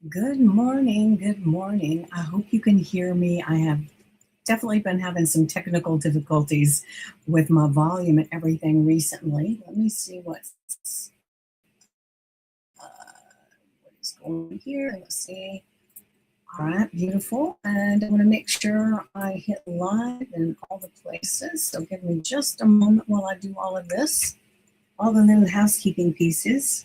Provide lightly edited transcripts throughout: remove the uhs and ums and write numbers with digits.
Good morning. Good morning. I hope you can hear me. I have definitely been having some technical difficulties with my volume and everything recently. Let me see what is going here. Let's see. All right, beautiful. And I want to make sure I hit live in all the places. So give me just a moment while I do all of this, all the little housekeeping pieces.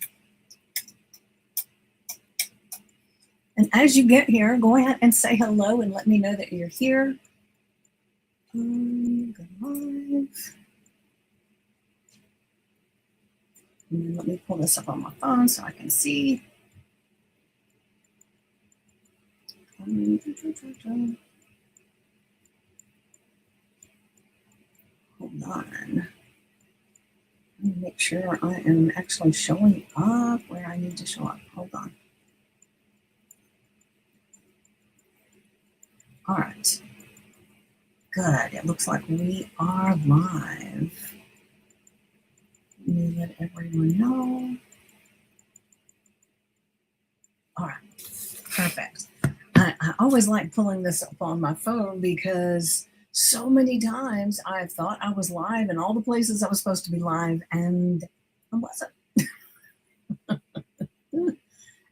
And as you get here, go ahead and say hello and let me know that you're here. Good live. And then let me pull this up on my phone so I can see. Hold on. Let me make sure I am actually showing up where I need to show up. Hold on. All right. Good. It looks like we are live. Let me let everyone know. All right. Perfect. I always like pulling this up on my phone because so many times I thought I was live in all the places I was supposed to be live and I wasn't.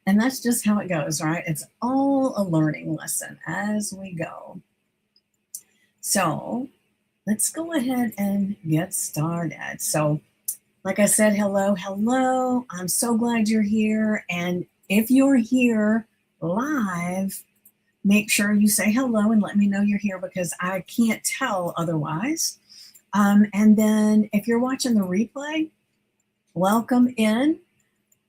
And that's just how it goes, right? It's all a learning lesson as we go. So let's go ahead and get started. So, like I said, hello. I'm so glad you're here. And if you're here live, make sure you say hello and let me know you're here because I can't tell otherwise. And then if you're watching the replay, welcome in.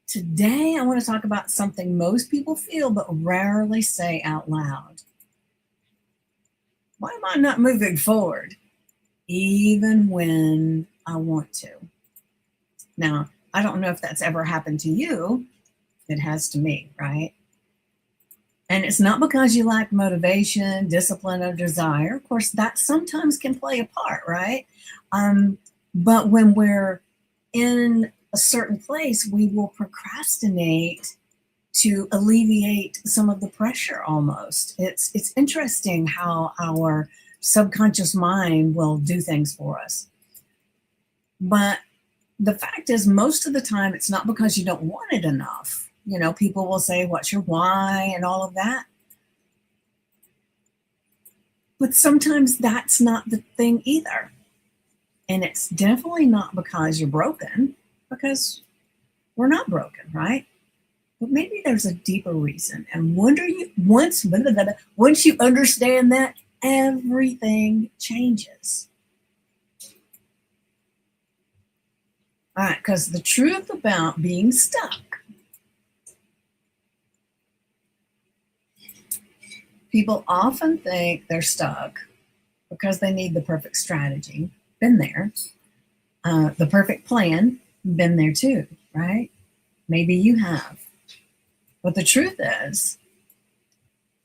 Today, I want to talk about something most people feel but rarely say out loud. Why am I not moving forward, even when I want to? Now, I don't know if that's ever happened to you. It has to me, right? And it's not because you lack motivation, discipline, or desire. Of course, that sometimes can play a part, right? But when we're in a certain place, we will procrastinate to alleviate some of the pressure almost. It's interesting how our subconscious mind will do things for us. But the fact is, most of the time, it's not because you don't want it enough. You know, people will say, what's your why and all of that. But sometimes that's not the thing either. And it's definitely not because you're broken, because we're not broken, right? But maybe there's a deeper reason. And once you understand that, everything changes. All right, because the truth about being stuck, people often think they're stuck because they need the perfect strategy. Been there. The perfect plan. Been there too, right? Maybe you have. But the truth is,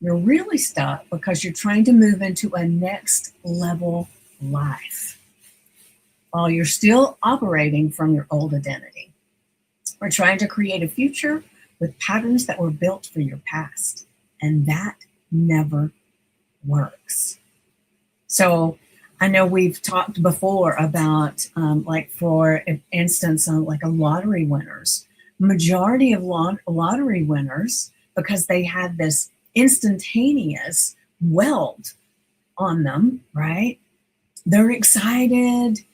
you're really stuck because you're trying to move into a next level life while you're still operating from your old identity. We're trying to create a future with patterns that were built for your past, and that never works. So I know we've talked before about, like for instance, like a lottery winners. Majority of lottery winners, because they had this instantaneous wealth on them, right? They're excited,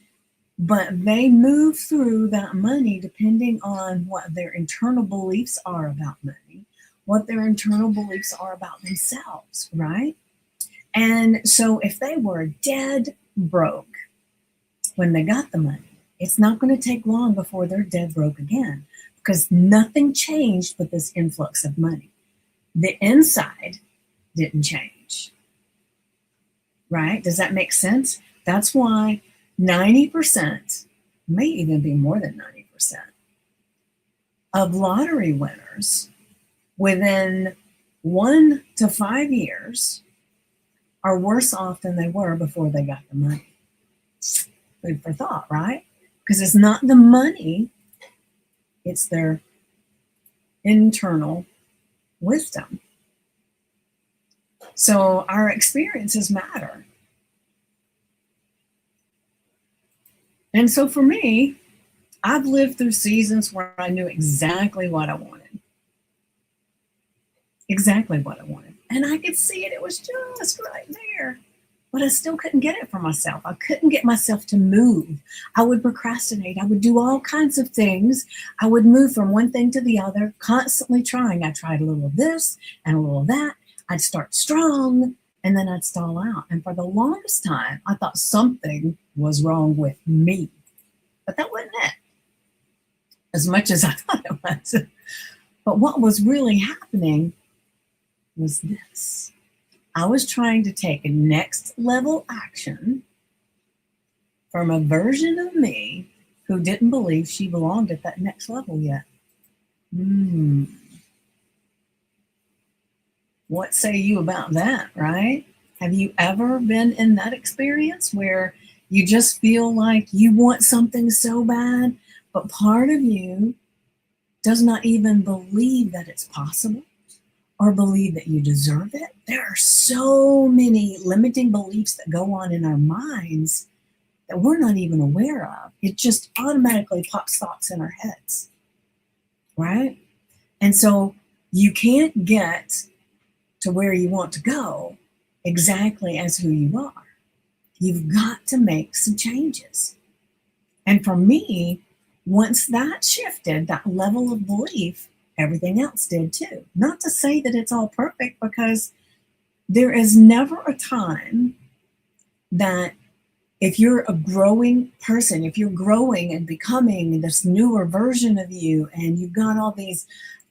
but they move through that money depending on what their internal beliefs are about money, what their internal beliefs are about themselves, right? And so if they were dead broke when they got the money, it's not going to take long before they're dead broke again because nothing changed with this influx of money. The inside didn't change, right? Does that make sense? That's why 90%, may even be more than 90%, of lottery winners within 1 to 5 years are worse off than they were before they got the money. Food for thought, right? Because it's not the money, it's their internal wisdom. So our experiences matter. And so for me, I've lived through seasons where I knew exactly what I wanted. Exactly what I wanted. And I could see it. It was just right there. But I still couldn't get it for myself. I couldn't get myself to move. I would procrastinate. I would do all kinds of things. I would move from one thing to the other, constantly trying. I tried a little of this and a little of that. I'd start strong and then I'd stall out. And for the longest time, I thought something was wrong with me. But that wasn't it, as much as I thought it was. But what was really happening was this. I was trying to take a next level action from a version of me who didn't believe she belonged at that next level yet. What say you about that, right? Have you ever been in that experience where you just feel like you want something so bad, but part of you does not even believe that it's possible or believe that you deserve it? There are so many limiting beliefs that go on in our minds that we're not even aware of. It just automatically pops thoughts in our heads, right? And so you can't get to where you want to go exactly as who you are. You've got to make some changes. And for me, once that shifted, that level of belief, everything else did too. Not to say that it's all perfect, because there is never a time that if you're a growing person, if you're growing and becoming this newer version of you, and you've got all these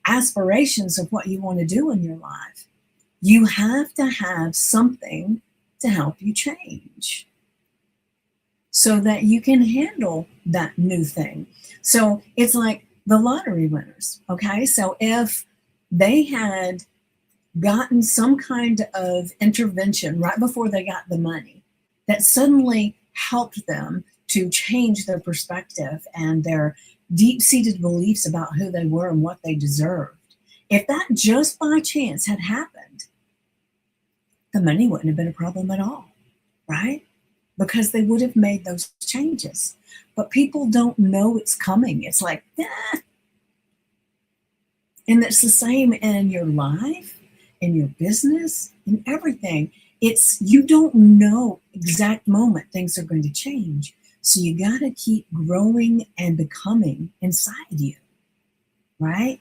aspirations of what you want to do in your life, you have to have something to help you change so that you can handle that new thing. So it's like the lottery winners, okay? So if they had gotten some kind of intervention right before they got the money that suddenly helped them to change their perspective and their deep-seated beliefs about who they were and what they deserved, if that just by chance had happened, the money wouldn't have been a problem at all, right? Because they would have made those changes. But people don't know it's coming. It's like, eh. And it's the same in your life, in your business, in everything. It's, you don't know exact moment things are going to change. So you got to keep growing and becoming inside you, right?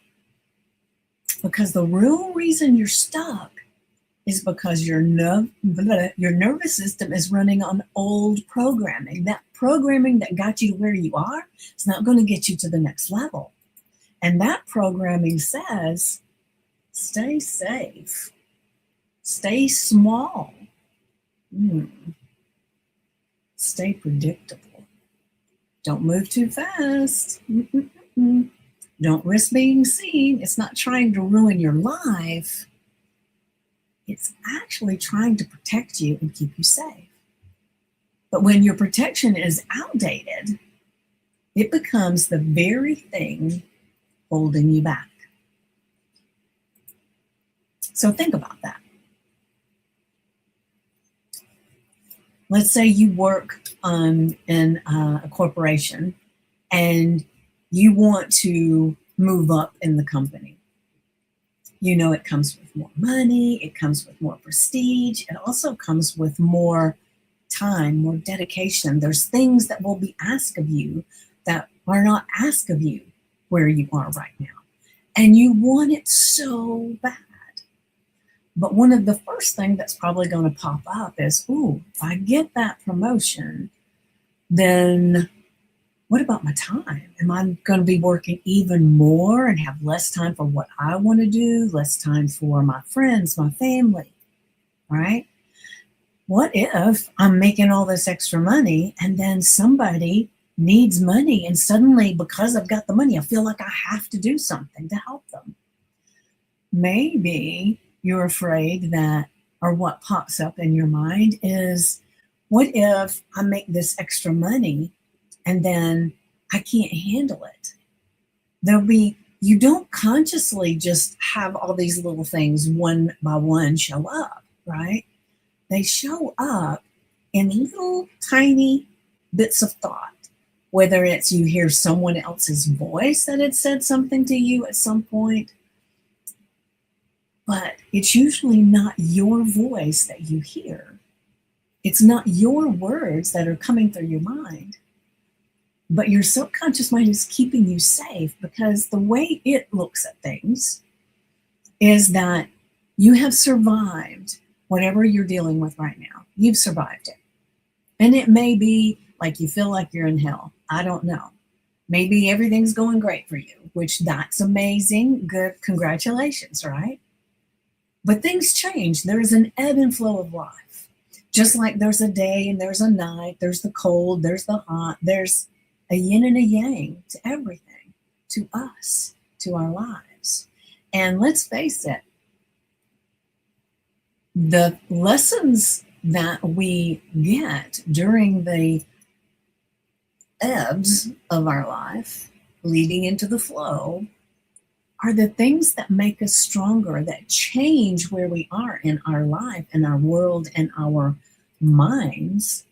Because the real reason you're stuck is because your nervous system is running on old programming. That programming that got you to where you are is not going to get you to the next level. And that programming says, stay safe, stay small, stay predictable. Don't move too fast. Don't risk being seen. It's not trying to ruin your life. It's actually trying to protect you and keep you safe. But when your protection is outdated, it becomes the very thing holding you back. So think about that. Let's say you work in a corporation and you want to move up in the company. You know, it comes with more money, it comes with more prestige, it also comes with more time, more dedication. There's things that will be asked of you that are not asked of you where you are right now. And you want it so bad. But one of the first things that's probably going to pop up is, ooh, if I get that promotion, then what about my time? Am I going to be working even more and have less time for what I want to do, less time for my friends, my family, right? What if I'm making all this extra money and then somebody needs money, and suddenly, because I've got the money, I feel like I have to do something to help them? Maybe you're afraid that, or what pops up in your mind is, what if I make this extra money and then I can't handle it? There'll be you don't consciously just have all these little things one by one show up, right? They show up in little tiny bits of thought, whether it's you hear someone else's voice that had said something to you at some point, but it's usually not your voice that you hear. It's not your words that are coming through your mind, but your subconscious mind is keeping you safe because the way it looks at things is that you have survived whatever you're dealing with right now. You've survived it. And it may be like you feel like you're in hell. I don't know. Maybe everything's going great for you, which that's amazing. Good. Congratulations, right? But things change. There's an ebb and flow of life. Just like there's a day and there's a night, there's the cold, there's the hot, there's a yin and a yang to everything, to us, to our lives. And let's face it, the lessons that we get during the ebbs of our life leading into the flow are the things that make us stronger, that change where we are in our life, in our world, and our minds,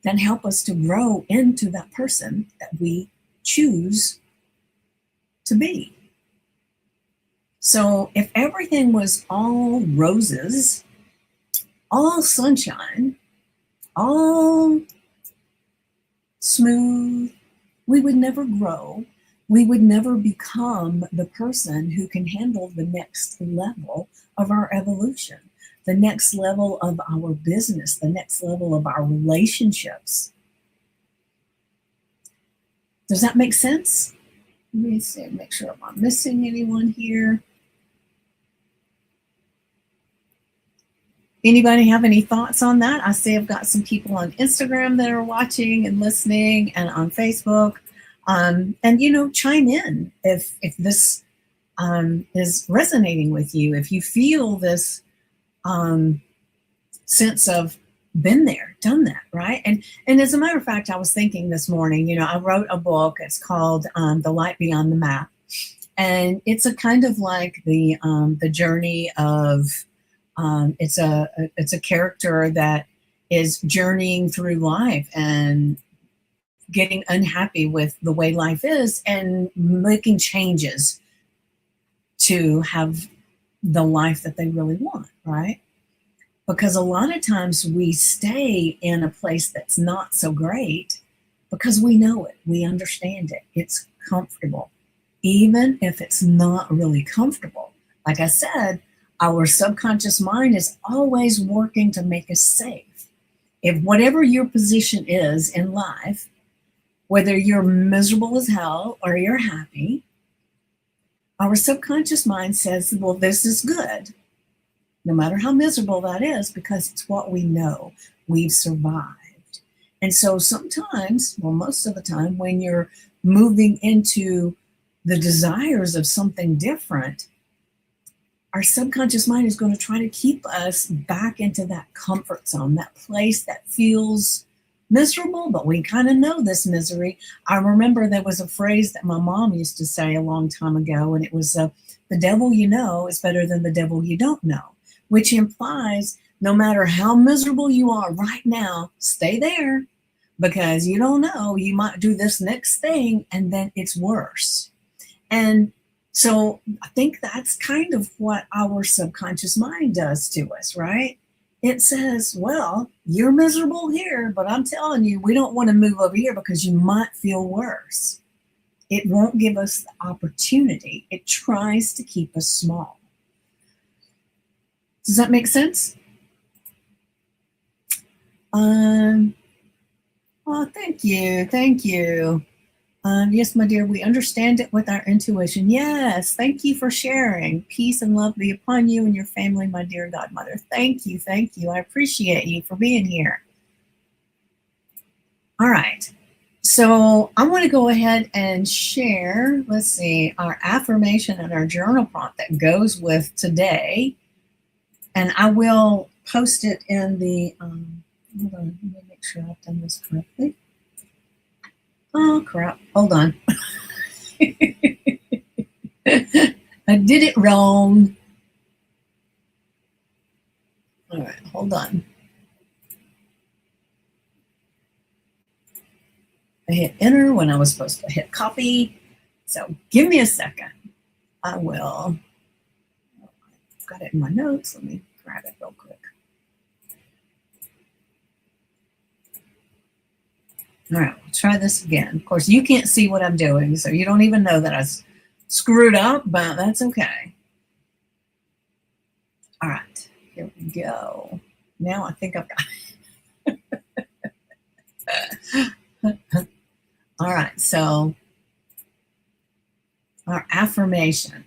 that help us to grow into that person that we choose to be. So if everything was all roses, all sunshine, all smooth, we would never grow. We would never become the person who can handle the next level of our evolution, the next level of our business, the next level of our relationships. Does that make sense? Let me see, make sure I'm not missing anyone here. Anybody have any thoughts on that? I see I've got some people on Instagram that are watching and listening, and on Facebook. And chime in if this is resonating with you. If you feel this sense of been there, done that, right? And as a matter of fact, I was thinking this morning, I wrote a book. It's called The Light Beyond the Map, and it's a kind of like the journey of it's a character that is journeying through life and getting unhappy with the way life is and making changes to have the life that they really want, right? Because a lot of times we stay in a place that's not so great because we know it, we understand it, it's comfortable. Even if it's not really comfortable, like I said, our subconscious mind is always working to make us safe. If whatever your position is in life, whether you're miserable as hell or you're happy, our subconscious mind says, well, this is good, no matter how miserable that is, because it's what we know. We've survived. And so sometimes, well, most of the time, when you're moving into the desires of something different, our subconscious mind is going to try to keep us back into that comfort zone, that place that feels miserable, but we kind of know this misery. I remember there was a phrase that my mom used to say a long time ago, and it was, the devil you know is better than the devil you don't know, which implies no matter how miserable you are right now, stay there, because you don't know, you might do this next thing and then it's worse. And so I think that's kind of what our subconscious mind does to us, right? It says, well, you're miserable here, but I'm telling you, we don't want to move over here because you might feel worse. It won't give us the opportunity. It tries to keep us small. Does that make sense? Oh, thank you. Thank you. Yes, my dear, we understand it with our intuition. Yes, thank you for sharing. Peace and love be upon you and your family, my dear godmother. Thank you. Thank you. I appreciate you for being here. All right. So I want to go ahead and share, let's see, our affirmation and our journal prompt that goes with today. And I will post it in the, hold on, let me make sure I've done this correctly. Oh, crap. Hold on. did it wrong. All right, hold on. I hit enter when I was supposed to hit copy. So give me a second. I will. I've got it in my notes. Let me grab it real quick. All right, we'll try this again. Of course, you can't see what I'm doing, so you don't even know that I screwed up, but that's okay. All right, here we go. Now I think I've got it. All right, so our affirmation.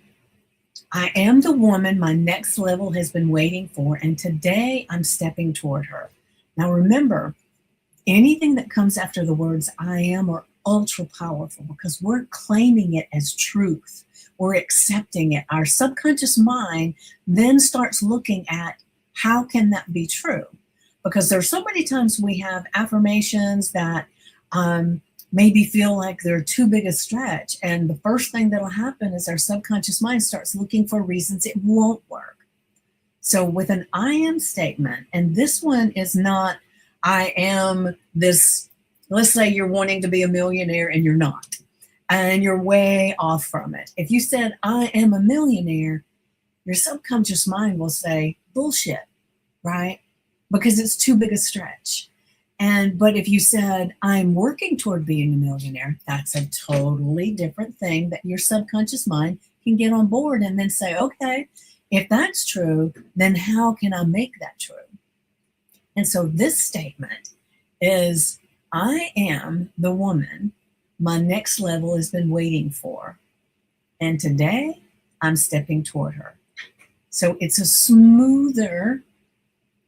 I am the woman my next level has been waiting for, and today I'm stepping toward her. Now remember, anything that comes after the words I am are ultra powerful because we're claiming it as truth. We're accepting it. Our subconscious mind then starts looking at how can that be true? Because there's so many times we have affirmations that maybe feel like they're too big a stretch. And the first thing that'll happen is our subconscious mind starts looking for reasons it won't work. So with an I am statement, and this one is not, I am this, let's say you're wanting to be a millionaire and you're not, and you're way off from it. If you said, I am a millionaire, your subconscious mind will say, bullshit, right? Because it's too big a stretch. But if you said, I'm working toward being a millionaire, that's a totally different thing that your subconscious mind can get on board and then say, okay, if that's true, then how can I make that true? And so this statement is, I am the woman my next level has been waiting for. And today I'm stepping toward her. So it's a smoother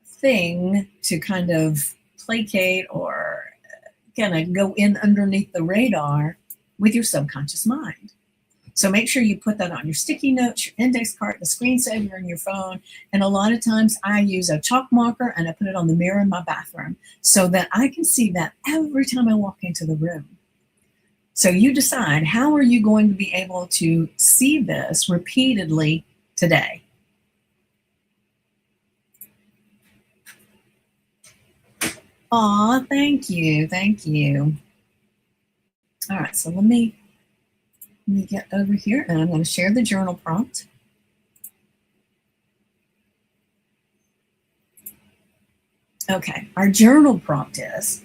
thing to kind of placate or kind of go in underneath the radar with your subconscious mind. So make sure you put that on your sticky notes, your index card, the screensaver in your phone. And a lot of times I use a chalk marker and I put it on the mirror in my bathroom so that I can see that every time I walk into the room. So you decide, how are you going to be able to see this repeatedly today? Aw, thank you. Thank you. All right, so let me get over here and I'm going to share the journal prompt. Okay, our journal prompt is,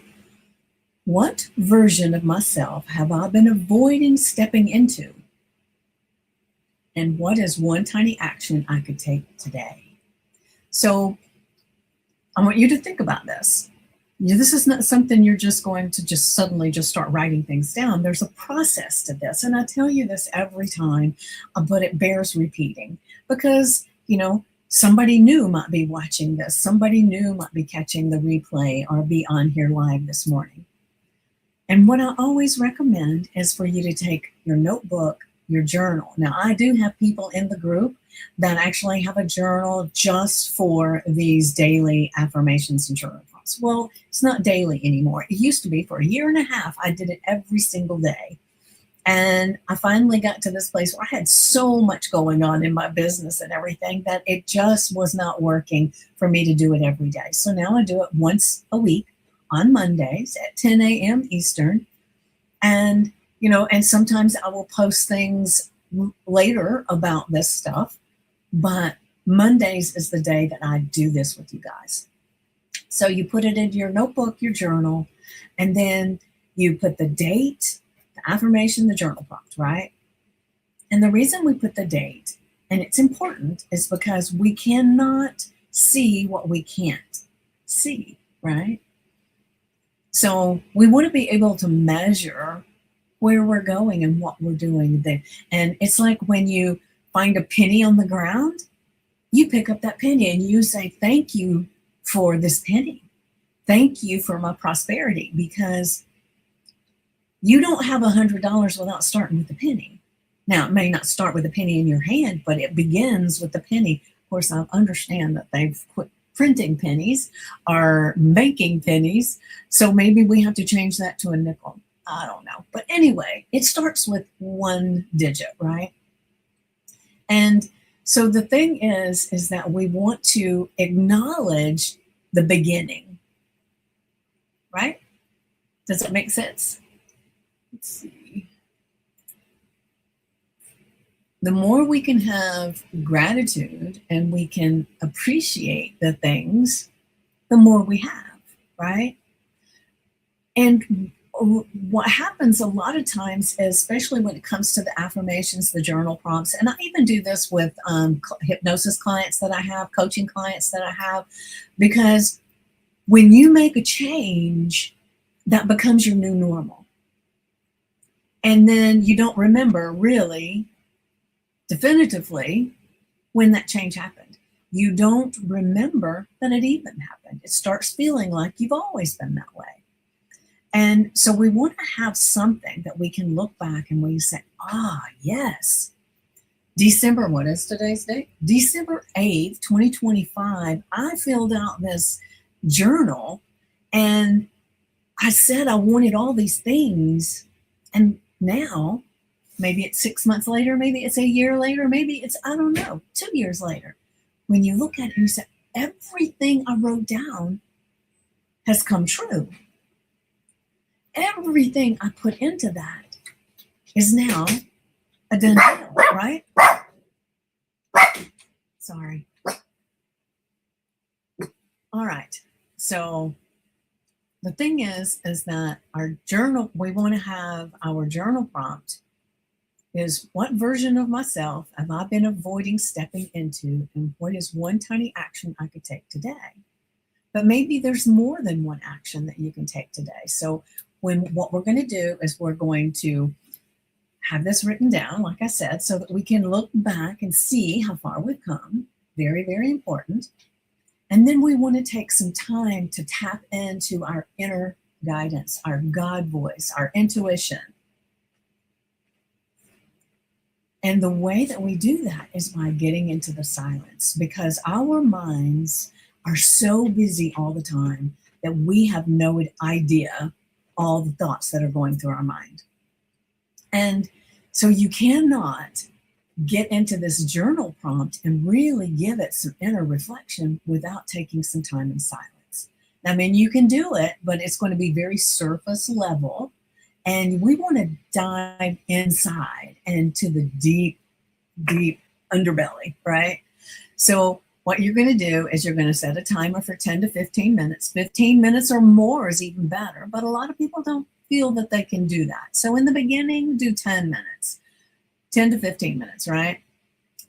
what version of myself have I been avoiding stepping into? And what is one tiny action I could take today? So I want you to think about this. This is not something you're just going to just suddenly just start writing things down. There's a process to this. And I tell you this every time, but it bears repeating because, somebody new might be watching this. Somebody new might be catching the replay or be on here live this morning. And what I always recommend is for you to take your notebook, your journal. Now, I do have people in the group that actually have a journal just for these daily affirmations and journal prompts. Well, it's not daily anymore. It used to be. For a year and a half, I did it every single day. And I finally got to this place where I had so much going on in my business and everything that it just was not working for me to do it every day. So now I do it once a week on Mondays at 10 a.m. Eastern. And, and sometimes I will post things later about this stuff, but Mondays is the day that I do this with you guys. So you put it into your notebook, your journal, and then you put the date, the affirmation, the journal prompt, right? And the reason we put the date, and it's important, is because we cannot see what we can't see, right? So we want to be able to measure where we're going and what we're doing there. And it's like when you find a penny on the ground, you pick up that penny and you say, thank you for this penny. Thank you for my prosperity, because you don't have $100 without starting with a penny. Now, it may not start with a penny in your hand, but it begins with a penny. Of course, I understand that they've quit printing pennies or making pennies. So maybe we have to change that to a nickel. I don't know. But anyway, it starts with one digit, right? And so the thing is that we want to acknowledge the beginning, right? Does it make sense? Let's see. The more we can have gratitude and we can appreciate the things, the more we have, right? And what happens a lot of times, especially when it comes to the affirmations, the journal prompts, and I even do this with hypnosis clients that I have, coaching clients that I have, because when you make a change, that becomes your new normal. And then you don't remember really definitively when that change happened. You don't remember that it even happened. It starts feeling like you've always been that way. And so we want to have something that we can look back and we say, yes, December, what is today's date? December 8th, 2025, I filled out this journal and I said I wanted all these things. And now, maybe it's 6 months later, maybe it's a year later, maybe it's, I don't know, 2 years later. When you look at it and you say, everything I wrote down has come true. Everything I put into that is now a done deal, right? Sorry. All right. So the thing is that our journal, we want to have our journal prompt is, what version of myself have I been avoiding stepping into, and what is one tiny action I could take today? But maybe there's more than one action that you can take today. So what we're going to do is we're going to have this written down, like I said, so that we can look back and see how far we've come. Very, very important. And then we want to take some time to tap into our inner guidance, our God voice, our intuition. And the way that we do that is by getting into the silence, because our minds are so busy all the time that we have no idea all the thoughts that are going through our mind. And so you cannot get into this journal prompt and really give it some inner reflection without taking some time in silence. I mean, you can do it, but it's going to be very surface level. And we want to dive inside into the deep, deep underbelly, right? So what you're going to do is you're going to set a timer for 10 to 15 minutes. 15 minutes or more is even better, but a lot of people don't feel that they can do that. So in the beginning, do 10 minutes, 10 to 15 minutes, right?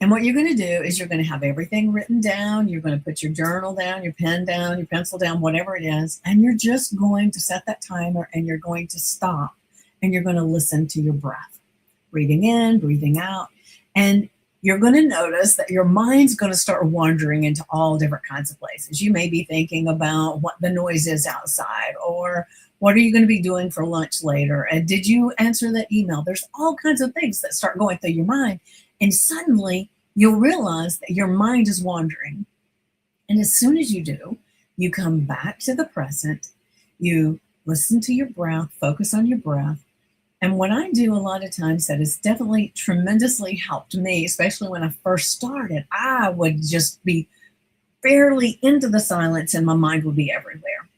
And what you're going to do is you're going to have everything written down. You're going to put your journal down, your pen down, your pencil down, whatever it is. And you're just going to set that timer and you're going to stop and you're going to listen to your breath, breathing in, breathing out. And you're going to notice that your mind's going to start wandering into all different kinds of places. You may be thinking about what the noise is outside, or what are you going to be doing for lunch later? And did you answer that email? There's all kinds of things that start going through your mind. And suddenly you'll realize that your mind is wandering. And as soon as you do, you come back to the present, you listen to your breath, focus on your breath. And what I do a lot of times that has definitely tremendously helped me, especially when I first started, I would just be barely into the silence and my mind would be everywhere.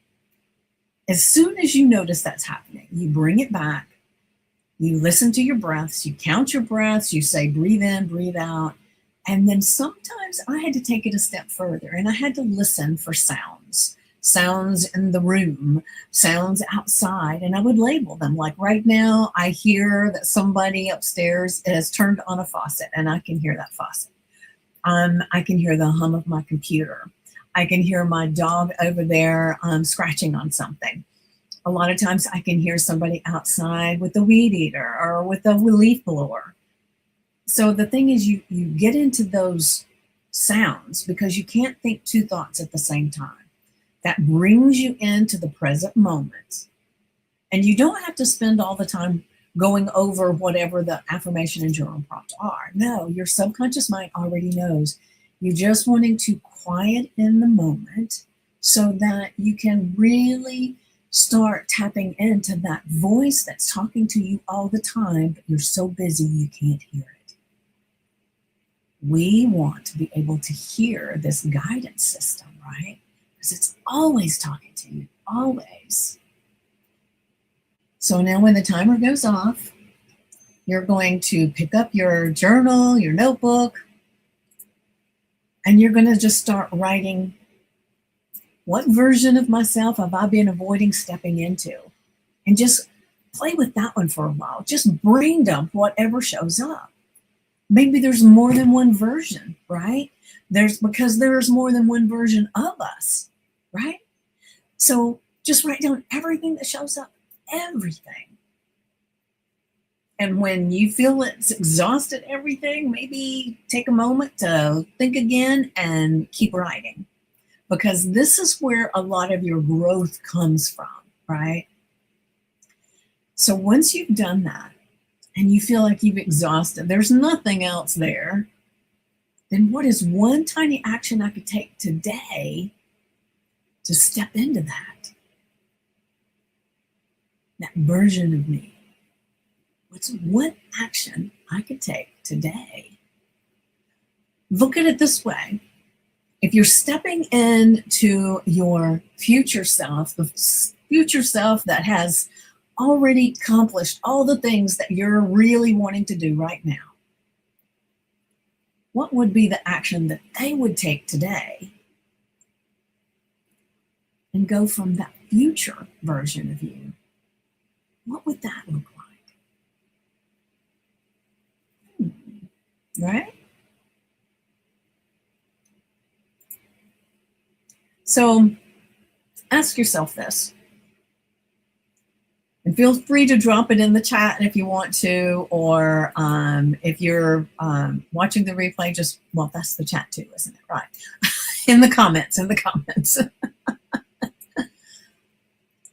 As soon as you notice that's happening, you bring it back, you listen to your breaths, you count your breaths, you say breathe in, breathe out. And then sometimes I had to take it a step further and I had to listen for sounds in the room, sounds outside, and I would label them. Like right now, I hear that somebody upstairs has turned on a faucet and I can hear that faucet. I can hear the hum of my computer. I can hear my dog over there scratching on something. A lot of times I can hear somebody outside with a weed eater or with a leaf blower. So the thing is, you get into those sounds because you can't think two thoughts at the same time. That brings you into the present moment. And you don't have to spend all the time going over whatever the affirmation and journal prompts are. No, your subconscious mind already knows. You're just wanting to quiet in the moment so that you can really start tapping into that voice that's talking to you all the time, but you're so busy you can't hear it. We want to be able to hear this guidance system, right? Because it's always talking to you, always. So now when the timer goes off, you're going to pick up your journal, your notebook, and you're going to just start writing, what version of myself have I been avoiding stepping into? And just play with that one for a while. Just brain dump whatever shows up. Maybe there's more than one version, right? Because there's more than one version of us, right? So just write down everything that shows up, everything. And when you feel it's exhausted everything, maybe take a moment to think again and keep writing. Because this is where a lot of your growth comes from, right? So once you've done that and you feel like you've exhausted, there's nothing else there, then what is one tiny action I could take today to step into that version of me? What's one action I could take today? Look at it this way. If you're stepping into your future self, the future self that has already accomplished all the things that you're really wanting to do right now, what would be the action that they would take today and go from that future version of you? What would that look like? Right? So ask yourself this. And feel free to drop it in the chat if you want to, or if you're watching the replay, well, that's the chat too, isn't it? Right. in the comments.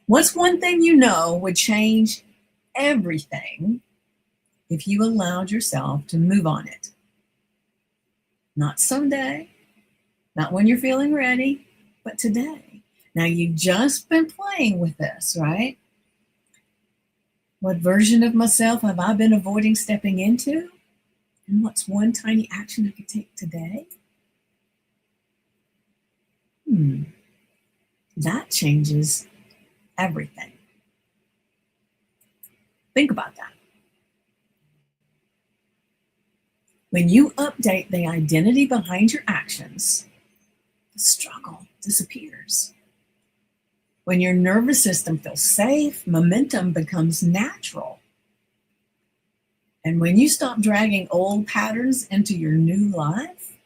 What's one thing you know would change everything if you allowed yourself to move on it? Not someday, not when you're feeling ready, but today. Now, you've just been playing with this, right? What version of myself have I been avoiding stepping into? And what's one tiny action I could take today? That changes everything. Think about that. When you update the identity behind your actions, the struggle disappears. When your nervous system feels safe, momentum becomes natural. And when you stop dragging old patterns into your new life,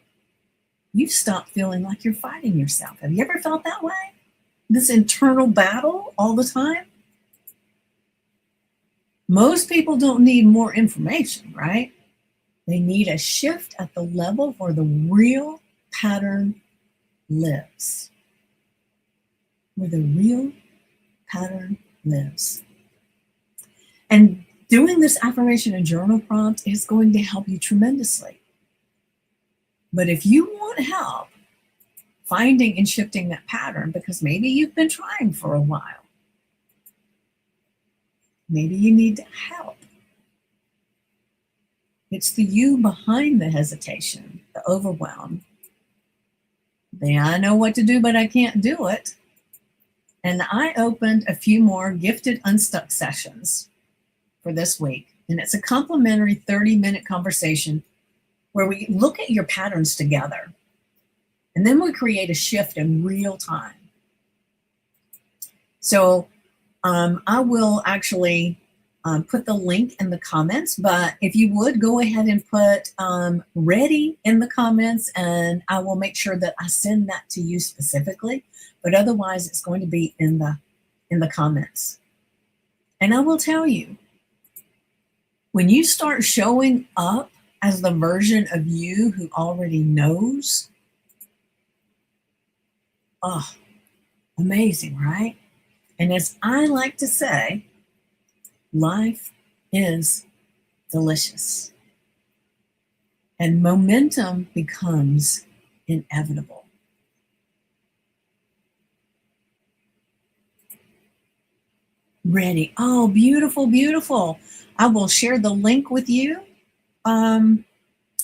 you stop feeling like you're fighting yourself. Have you ever felt that way? This internal battle all the time? Most people don't need more information, right? They need a shift at the level where the real pattern lives. Where the real pattern lives. And doing this affirmation and journal prompt is going to help you tremendously. But if you want help finding and shifting that pattern, because maybe you've been trying for a while, maybe you need help. It's the you behind the hesitation, the overwhelm. I know what to do, but I can't do it. And I opened a few more Gifted Unstuck sessions for this week. And it's a complimentary 30-minute conversation where we look at your patterns together. And then we create a shift in real time. So I will actually put the link in the comments, but if you would go ahead and put ready in the comments, and I will make sure that I send that to you specifically, but otherwise it's going to be in the comments. And I will tell you, when you start showing up as the version of you who already knows, oh, amazing, right? And as I like to say, life is delicious. And momentum becomes inevitable. Ready. Oh, beautiful, beautiful. I will share the link with you.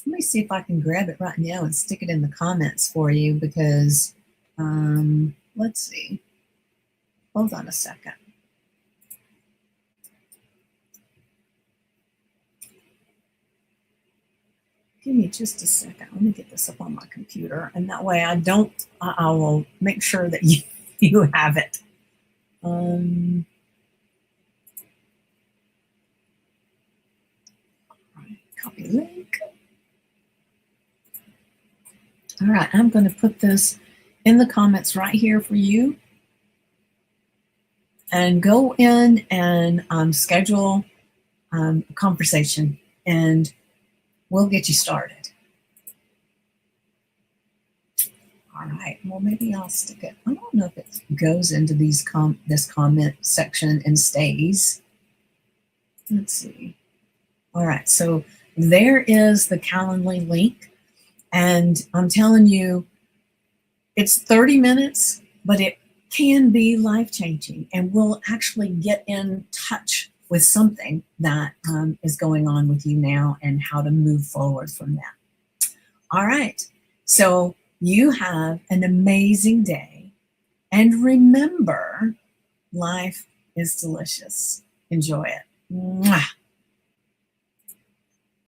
Let me see if I can grab it right now and stick it in the comments for you because, let's see. Hold on a second. Give me just a second. Let me get this up on my computer, and that way I will make sure that you have it. Copy link. All right, I'm going to put this in the comments right here for you. And go in and schedule a conversation, and we'll get you started. All right, well, maybe I'll stick it. I don't know if it goes into these this comment section and stays. Let's see. All right, so there is the Calendly link. And I'm telling you, it's 30 minutes, but it can be life-changing, and we'll actually get in touch with something that is going on with you now and how to move forward from that. All right, so you have an amazing day, and remember, life is delicious. Enjoy it. Mwah.